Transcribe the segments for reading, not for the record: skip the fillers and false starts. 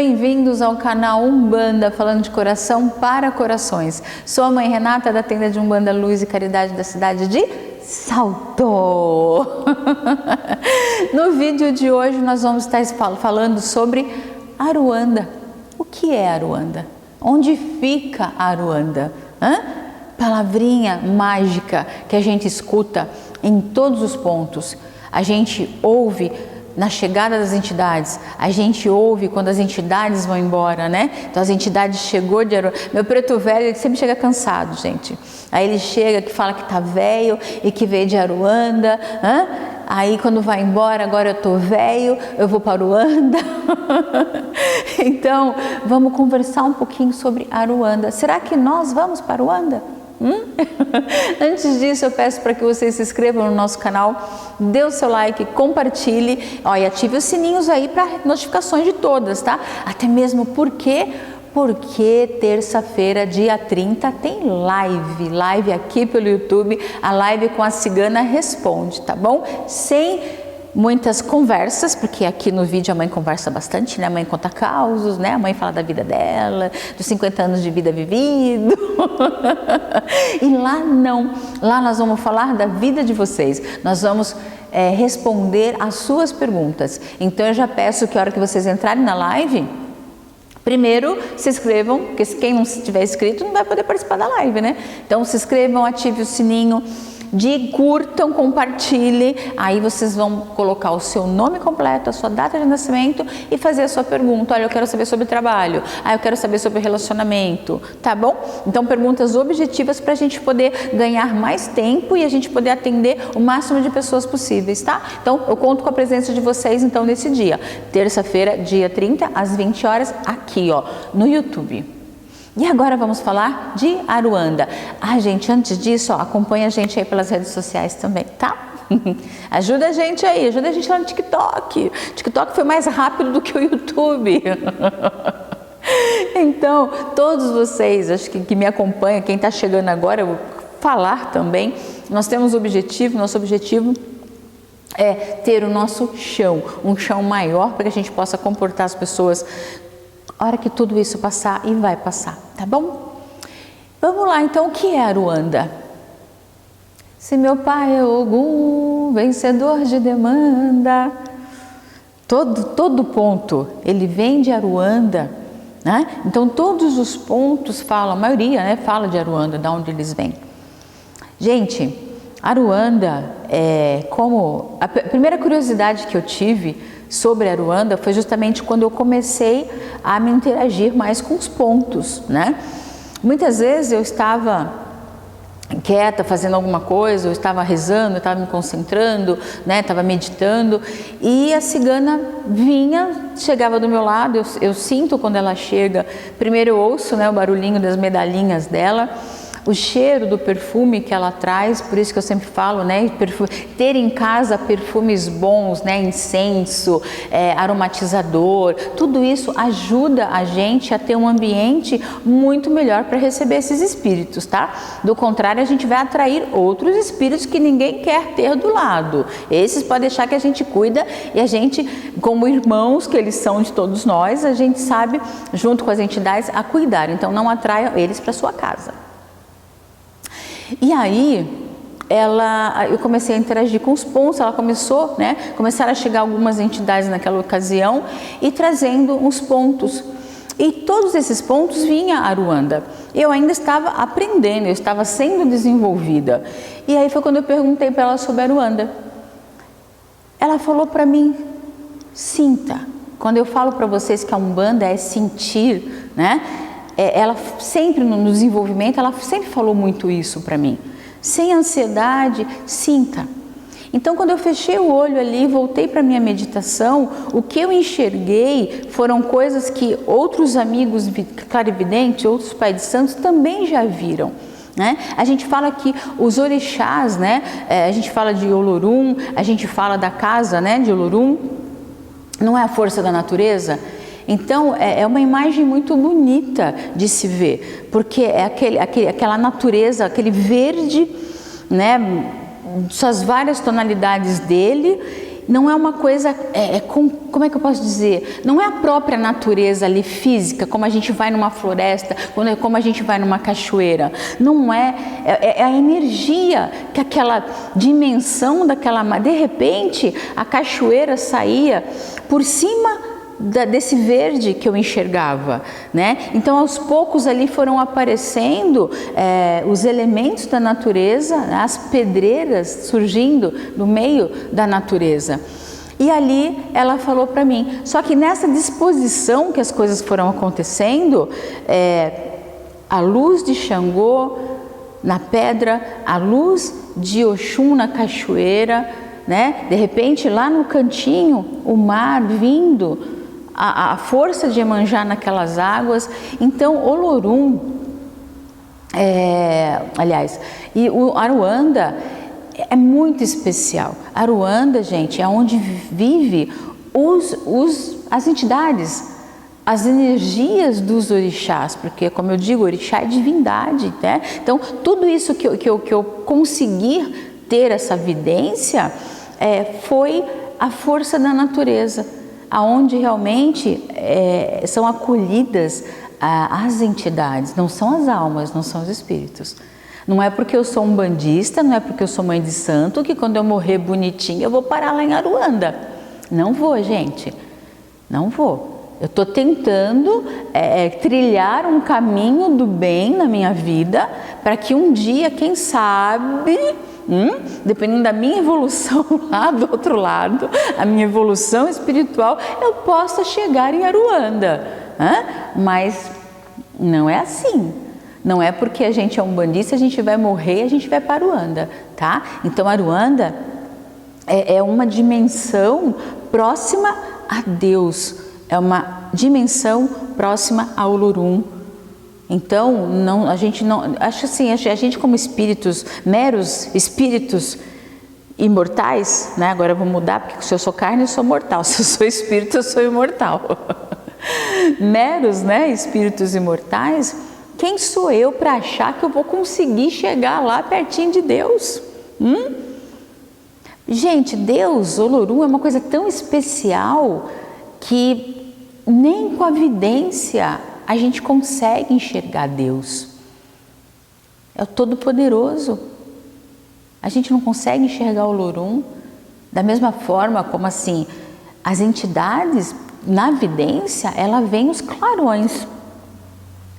bem-vindos ao canal Umbanda, falando de coração para corações. Sou a mãe Renata, da tenda de Umbanda Luz e Caridade da cidade de Salto. No vídeo de hoje nós vamos estar falando sobre Aruanda. O que é Aruanda? Onde fica Aruanda? Palavrinha mágica que a gente escuta em todos os pontos. A gente ouve na chegada das entidades, a gente ouve quando as entidades vão embora, né? Então as entidades chegou de Aruanda. Meu preto velho, ele sempre chega cansado, gente. Aí ele chega que fala que tá velho e que veio de Aruanda. Aí quando vai embora, agora eu tô velho, eu vou para Aruanda. Então vamos conversar um pouquinho sobre Aruanda. Será que nós vamos para Aruanda? Antes disso, eu peço para que vocês se inscrevam no nosso canal, dê o seu like, compartilhe, e ative os sininhos aí para notificações de todas, tá? Até mesmo porque terça-feira, dia 30, tem live aqui pelo YouTube, a live com a Cigana Responde, tá bom? Sem muitas conversas, porque aqui no vídeo a mãe conversa bastante, né? A mãe conta causos, né? A mãe fala da vida dela, dos 50 anos de vida vivido. E lá não, lá nós vamos falar da vida de vocês, nós vamos responder as suas perguntas. Então eu já peço que a hora que vocês entrarem na live, primeiro se inscrevam, porque quem não estiver inscrito não vai poder participar da live, né? Então se inscrevam, ative o sininho, curtam, compartilhem, aí vocês vão colocar o seu nome completo, a sua data de nascimento e fazer a sua pergunta. Olha, eu quero saber sobre trabalho, eu quero saber sobre relacionamento, tá bom? Então perguntas objetivas para a gente poder ganhar mais tempo e a gente poder atender o máximo de pessoas possíveis, tá? Então eu conto com a presença de vocês então nesse dia, terça-feira, dia 30, às 20 horas, aqui no YouTube. E agora vamos falar de Aruanda. Gente, antes disso, acompanha a gente aí pelas redes sociais também, tá? Ajuda a gente aí, ajuda a gente lá no TikTok. O TikTok foi mais rápido do que o YouTube. Então, todos vocês, acho que me acompanham, quem está chegando agora, eu vou falar também. Nós temos nosso objetivo é ter o nosso chão, um chão maior para que a gente possa comportar as pessoas a hora que tudo isso passar, e vai passar, tá bom? Vamos lá, então, o que é Aruanda? Se meu pai é Ogum, vencedor de demanda, todo ponto, ele vem de Aruanda, né? Então, todos os pontos falam, a maioria, né, fala de Aruanda, de onde eles vêm. Gente, Aruanda a primeira curiosidade que eu tive sobre Aruanda foi justamente quando eu comecei a me interagir mais com os pontos, né? Muitas vezes eu estava quieta, fazendo alguma coisa, eu estava rezando, eu estava me concentrando, né? Estava meditando, e a cigana chegava do meu lado, eu sinto quando ela chega, primeiro eu ouço, né, o barulhinho das medalhinhas dela, o cheiro do perfume que ela traz, por isso que eu sempre falo, né, ter em casa perfumes bons, né, incenso, aromatizador, tudo isso ajuda a gente a ter um ambiente muito melhor para receber esses espíritos, tá? Do contrário, a gente vai atrair outros espíritos que ninguém quer ter do lado. Esses pode deixar que a gente cuida, e a gente, como irmãos que eles são de todos nós, a gente sabe, junto com as entidades, a cuidar. Então não atraia eles para sua casa. E aí, eu comecei a interagir com os pontos, ela começou, né? Começaram a chegar algumas entidades naquela ocasião e trazendo uns pontos. E todos esses pontos vinha a Aruanda. Eu ainda estava aprendendo, eu estava sendo desenvolvida. E aí foi quando eu perguntei para ela sobre a Aruanda. Ela falou para mim, sinta. Quando eu falo para vocês que a Umbanda é sentir, né? Ela sempre no desenvolvimento, ela sempre falou muito isso para mim. Sem ansiedade, sinta. Então, quando eu fechei o olho ali, voltei para minha meditação, o que eu enxerguei foram coisas que outros amigos clarividentes, outros pais de santos também já viram, né? A gente fala que os orixás, né? A gente fala de Olorum, a gente fala da casa, né, de Olorum, não é a força da natureza? Então, é uma imagem muito bonita de se ver, porque é aquela natureza, aquele verde, né, suas várias tonalidades dele, não é uma coisa, como é que eu posso dizer? Não é a própria natureza ali física, como a gente vai numa floresta, como a gente vai numa cachoeira. Não é, é a energia que aquela dimensão daquela... De repente, a cachoeira saía por cima desse verde que eu enxergava, né? Então aos poucos ali foram aparecendo os elementos da natureza, as pedreiras surgindo no meio da natureza. E ali ela falou para mim, só que nessa disposição que as coisas foram acontecendo, a luz de Xangô na pedra, a luz de Oxum na cachoeira, né? De repente lá no cantinho o mar vindo, a força de Iemanjá naquelas águas. Então Olorum, aliás, e o Aruanda é muito especial. Aruanda, gente, é onde vive as entidades, as energias dos orixás, porque, como eu digo, orixá é divindade, né? Então tudo isso que eu consegui ter essa vidência foi a força da natureza, aonde realmente são acolhidas as entidades, não são as almas, não são os espíritos. Não é porque eu sou umbandista, não é porque eu sou mãe de santo, que quando eu morrer bonitinha eu vou parar lá em Aruanda. Não vou, gente, não vou. Eu estou tentando trilhar um caminho do bem na minha vida, para que um dia, quem sabe... dependendo da minha evolução lá do outro lado, a minha evolução espiritual, eu possa chegar em Aruanda. Mas não é assim. Não é porque a gente é umbandista, a gente vai morrer, a gente vai para Aruanda, tá? Então Aruanda é uma dimensão próxima a Deus, é uma dimensão próxima a Olorum. Então, a gente não, acho assim, a gente como espíritos, meros espíritos imortais, né? Agora eu vou mudar, porque se eu sou carne eu sou mortal, se eu sou espírito eu sou imortal. Meros, né, espíritos imortais, quem sou eu para achar que eu vou conseguir chegar lá pertinho de Deus? Gente, Deus, Olorum, é uma coisa tão especial que nem com a vidência a gente consegue enxergar Deus. É o Todo-Poderoso. A gente não consegue enxergar o Olorum da mesma forma como assim, as entidades na vidência, ela vem os clarões.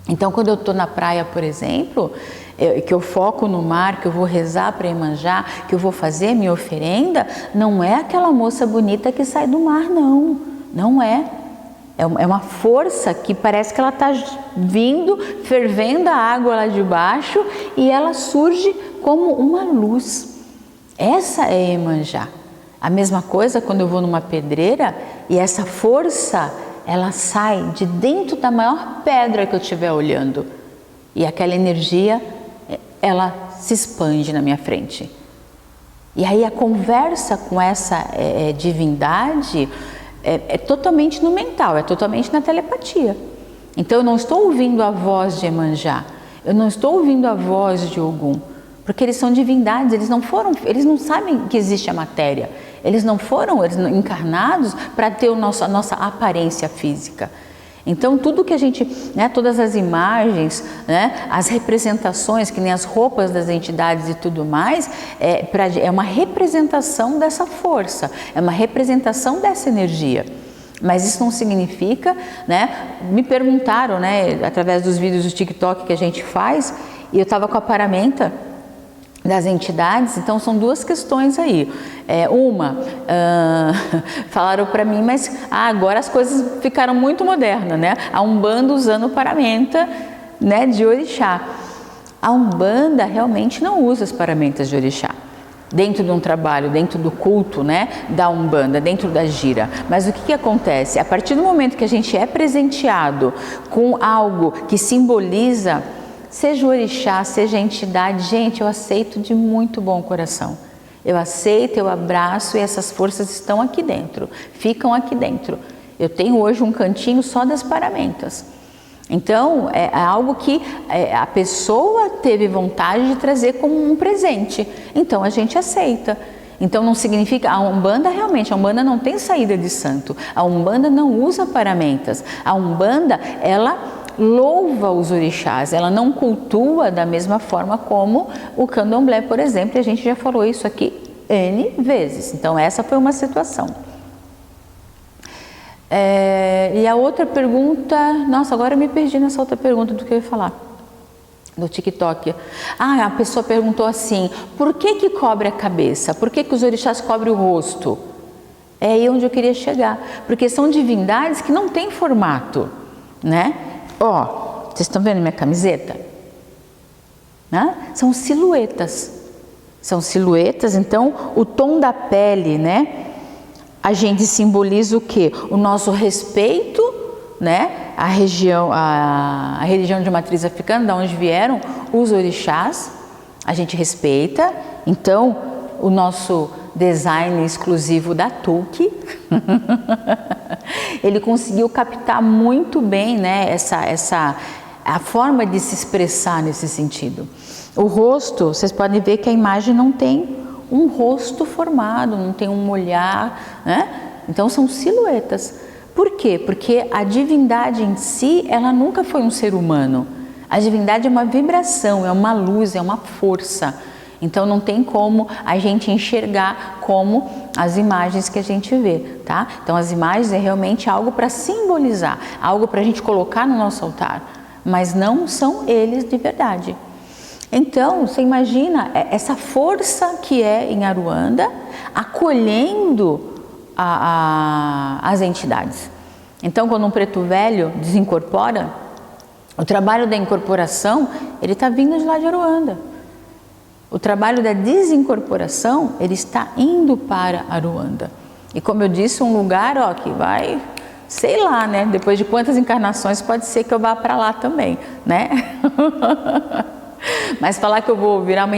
Então quando eu estou na praia, por exemplo, que eu foco no mar, que eu vou rezar para Iemanjá, que eu vou fazer minha oferenda, não é aquela moça bonita que sai do mar, não. Não é. É uma força que parece que ela está vindo, fervendo a água lá de baixo, e ela surge como uma luz. Essa é Iemanjá. A mesma coisa quando eu vou numa pedreira e essa força, ela sai de dentro da maior pedra que eu estiver olhando. E aquela energia, ela se expande na minha frente. E aí a conversa com essa divindade é totalmente no mental, é totalmente na telepatia. Então eu não estou ouvindo a voz de Iemanjá, eu não estou ouvindo a voz de Ogum, porque eles são divindades, eles não sabem que existe a matéria, eles não foram encarnados para ter a nossa aparência física. Então tudo que a gente, né, todas as imagens, né, as representações, que nem as roupas das entidades e tudo mais, é uma representação dessa força, é uma representação dessa energia. Mas isso não significa, né, me perguntaram, né, através dos vídeos do TikTok que a gente faz, e eu estava com a paramenta das entidades, então são duas questões aí. Falaram para mim, mas agora as coisas ficaram muito modernas, né? A Umbanda usando paramenta, né, de orixá. A Umbanda realmente não usa as paramentas de orixá dentro de um trabalho, dentro do culto, né, da Umbanda, dentro da gira. Mas o que acontece? A partir do momento que a gente é presenteado com algo que simboliza, seja o orixá, seja a entidade, gente, eu aceito de muito bom coração. Eu aceito, eu abraço, e essas forças estão aqui dentro, ficam aqui dentro. Eu tenho hoje um cantinho só das paramentas. Então, é algo que a pessoa teve vontade de trazer como um presente. Então, a gente aceita. Então não significa, a Umbanda realmente, a Umbanda não tem saída de santo, a Umbanda não usa paramentas, a Umbanda ela louva os orixás, ela não cultua da mesma forma como o candomblé, por exemplo, e a gente já falou isso aqui N vezes, então essa foi uma situação. E a outra pergunta, nossa, agora eu me perdi nessa outra pergunta do que eu ia falar, do TikTok. A pessoa perguntou assim, por que cobre a cabeça? Por que os orixás cobrem o rosto? É aí onde eu queria chegar, porque são divindades que não têm formato, né? Ó, vocês estão vendo minha camiseta? Né? São silhuetas, então o tom da pele, né? A gente simboliza o quê? O nosso respeito, né? A religião de matriz africana, da onde vieram os orixás, a gente respeita. Então, o nosso design exclusivo da Tuque, ele conseguiu captar muito bem, né? A forma de se expressar nesse sentido. O rosto, vocês podem ver que a imagem não tem um rosto formado, não tem um olhar, né? Então são silhuetas. Por quê? Porque a divindade em si, ela nunca foi um ser humano. A divindade é uma vibração, é uma luz, é uma força. Então não tem como a gente enxergar como as imagens que a gente vê, tá? Então as imagens é realmente algo para simbolizar, algo para a gente colocar no nosso altar, mas não são eles de verdade. Então, você imagina essa força que é em Aruanda acolhendo as entidades. Então, quando um preto velho desincorpora, o trabalho da incorporação, ele está vindo de lá de Aruanda. O trabalho da desincorporação, ele está indo para Aruanda. E como eu disse, um lugar que vai, sei lá, né? Depois de quantas encarnações pode ser que eu vá para lá também, né? Mas falar que eu vou virar uma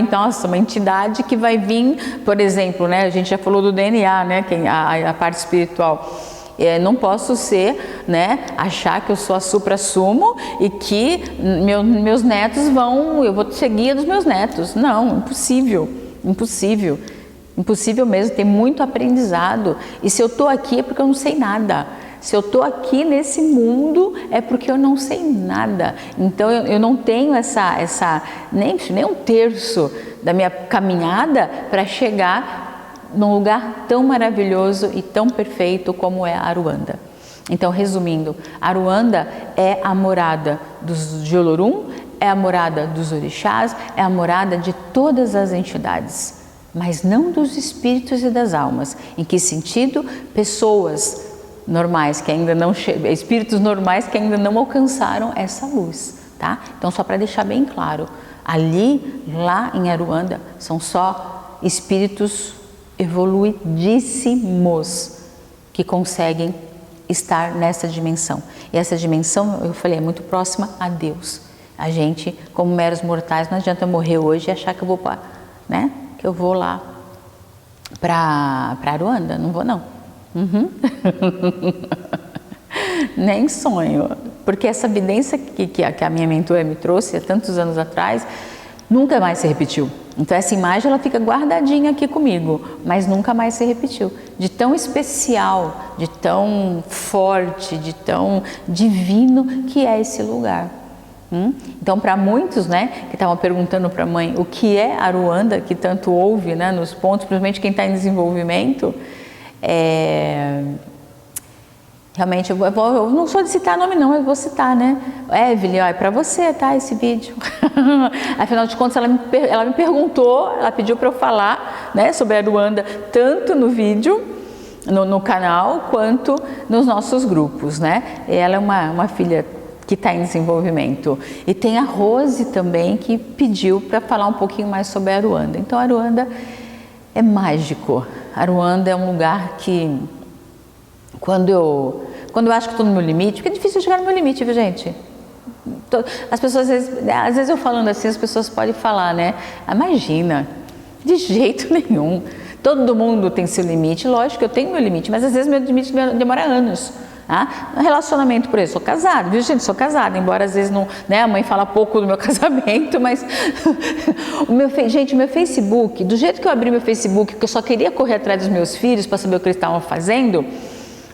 entidade que vai vir, por exemplo, né, a gente já falou do DNA, né, a parte espiritual. Não posso ser, né, achar que eu sou a supra-sumo e que meus netos eu vou seguir dos meus netos. Não, impossível, impossível, impossível mesmo, tem muito aprendizado. E se eu estou aqui é porque eu não sei nada. Se eu estou aqui nesse mundo é porque eu não sei nada. Então eu não tenho nem um terço da minha caminhada para chegar num lugar tão maravilhoso e tão perfeito como é Aruanda. Então, resumindo, Aruanda é a morada de Olorum, é a morada dos orixás, é a morada de todas as entidades, mas não dos espíritos e das almas. Em que sentido? Pessoas normais que ainda não espíritos normais que ainda não alcançaram essa luz, tá? Então, só para deixar bem claro, lá em Aruanda são só espíritos evoluidíssimos que conseguem estar nessa dimensão. E essa dimensão, eu falei, é muito próxima a Deus. A gente, como meros mortais, não adianta morrer hoje e achar que eu vou que eu vou lá para Aruanda, não vou não. Nem sonho, porque essa evidência que a minha mentora me trouxe há tantos anos atrás nunca mais se repetiu. Então essa imagem ela fica guardadinha aqui comigo, mas nunca mais se repetiu. De tão especial, de tão forte, de tão divino que é esse lugar. Então, para muitos, né, que estavam perguntando para a mãe o que é Aruanda, que tanto ouve, né, nos pontos, principalmente quem está em desenvolvimento. Realmente, eu não sou de citar nome não, mas vou citar, né? Evelyn, é para você, tá, esse vídeo. Afinal de contas, ela me perguntou, ela pediu para eu falar, né, sobre a Aruanda, tanto no vídeo, no canal, quanto nos nossos grupos, né? E ela é uma filha que está em desenvolvimento. E tem a Rose também, que pediu para falar um pouquinho mais sobre a Aruanda. Então, a Aruanda é mágico. Aruanda é um lugar que, quando eu acho que estou no meu limite, porque é difícil chegar no meu limite, viu, gente? As pessoas, às vezes eu falando assim, as pessoas podem falar, né? Imagina, de jeito nenhum. Todo mundo tem seu limite, lógico que eu tenho meu limite, mas às vezes meu limite demora anos. Tá? Relacionamento, por exemplo, sou casada, viu gente? Sou casada, embora às vezes não, né, a mãe fala pouco do meu casamento, mas o meu Facebook, do jeito que eu abri meu Facebook, que eu só queria correr atrás dos meus filhos para saber o que eles estavam fazendo,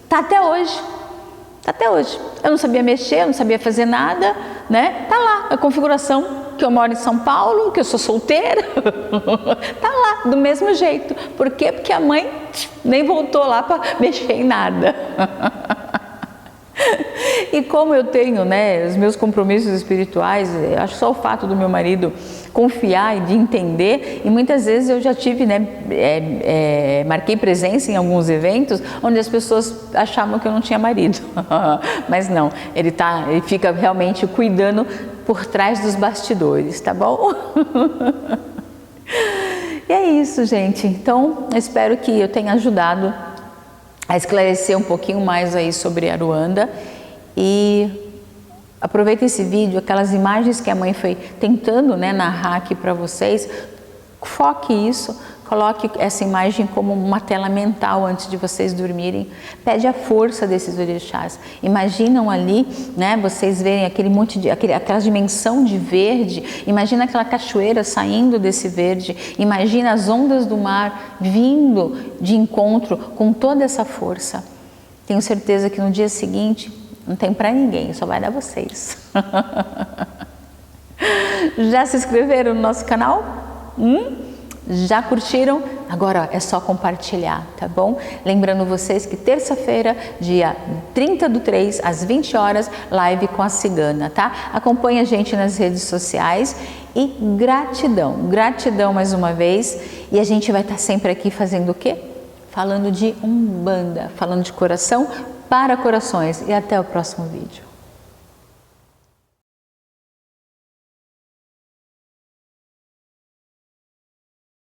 tá até hoje. Tá até hoje. Eu não sabia mexer, eu não sabia fazer nada, né? Tá lá a configuração que eu moro em São Paulo, que eu sou solteira, tá lá do mesmo jeito. Por quê? Porque a mãe nem voltou lá para mexer em nada. E como eu tenho, né, os meus compromissos espirituais, acho que só o fato do meu marido confiar e de entender, e muitas vezes eu já tive, né, marquei presença em alguns eventos onde as pessoas achavam que eu não tinha marido, mas não, ele fica realmente cuidando por trás dos bastidores, tá bom? E é isso, gente. Então, eu espero que eu tenha ajudado a esclarecer um pouquinho mais aí sobre Aruanda, e aproveita esse vídeo, aquelas imagens que a mãe foi tentando, né, narrar aqui para vocês, foque isso, coloque essa imagem como uma tela mental antes de vocês dormirem, pede a força desses orixás, imaginam ali, né, vocês verem aquele monte de, aquela dimensão de verde, imagina aquela cachoeira saindo desse verde, imagina as ondas do mar vindo de encontro com toda essa força. Tenho certeza que no dia seguinte não tem para ninguém, só vai dar vocês. Já se inscreveram no nosso canal? Já curtiram? Agora ó, é só compartilhar, tá bom? Lembrando vocês que terça-feira, dia 30/3, às 20 horas, live com a cigana, tá? Acompanhe a gente nas redes sociais e gratidão, gratidão mais uma vez. E a gente vai estar sempre aqui fazendo o quê? Falando de Umbanda, falando de coração para corações. E até o próximo vídeo.